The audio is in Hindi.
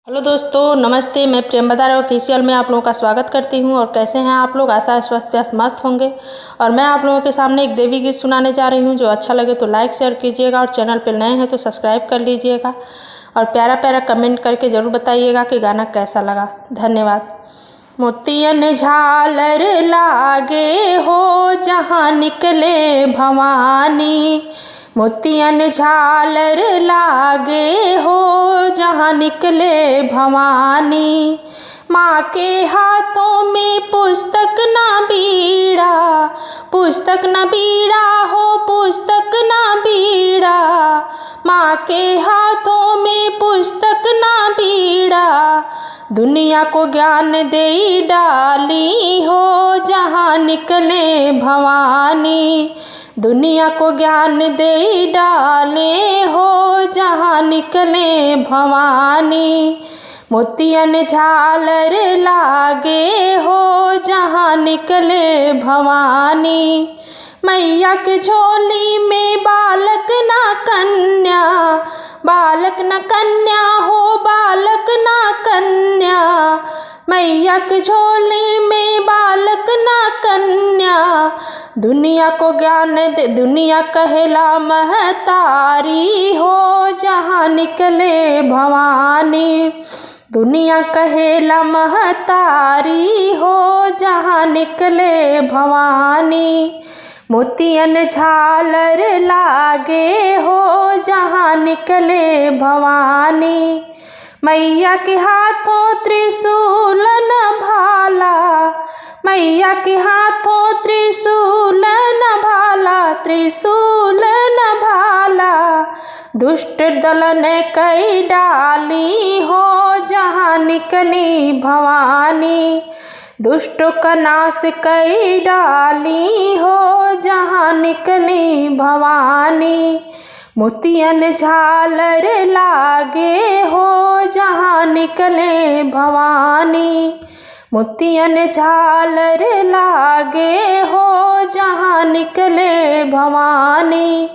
हेलो दोस्तों, नमस्ते। मैं प्रेम बदार ऑफिशियल में आप लोगों का स्वागत करती हूं। और कैसे हैं आप लोग? आशा है स्वस्थ मस्त होंगे। और मैं आप लोगों के सामने एक देवी गीत सुनाने जा रही हूं। जो अच्छा लगे तो लाइक शेयर कीजिएगा, और चैनल पर नए हैं तो सब्सक्राइब कर लीजिएगा, और प्यारा प्यारा कमेंट करके ज़रूर बताइएगा कि गाना कैसा लगा। धन्यवाद। मोतियन झालर लागे हो जहाँ निकले भवानी, मोतियन झालर लागे हो जहाँ निकले भवानी। माँ के हाथों में पुस्तक ना बीड़ा, पुस्तक न बीड़ा हो, पुस्तक न बीड़ा। माँ के हाथों में पुस्तक ना बीड़ा, दुनिया को ज्ञान दे डाली हो जहाँ निकले भवानी। दुनिया को ज्ञान दे डाले हो जहाँ निकले भवानी। मोतियन झालर लागे हो जहाँ निकले भवानी। मैया के झोली में बालक ना कन्या, बालक न कन्या हो, बालक ना कन्या। मैया के झोली में बालक ना कन्या, दुनिया को ज्ञान दे, दुनिया कहला महतारी हो जहाँ निकले भवानी। दुनिया कहेला महतारी हो जहाँ निकले भवानी। मोतियन झालर लागे हो जहाँ निकले भवानी। मैया के हाथों त्रिशूल न भाला, मैया के हाथों त्रिशूल न भाला, त्रिशूल न भाला। दुष्ट दलन कई डाली हो जहाँ निकली भवानी। दुष्टों का नाश कई डाली हो जहाँ निकली भवानी। मोतियन झालर लागे हो जहाँ निकले भवानी। मोतियन झालर लागे हो जहाँ निकले भवानी।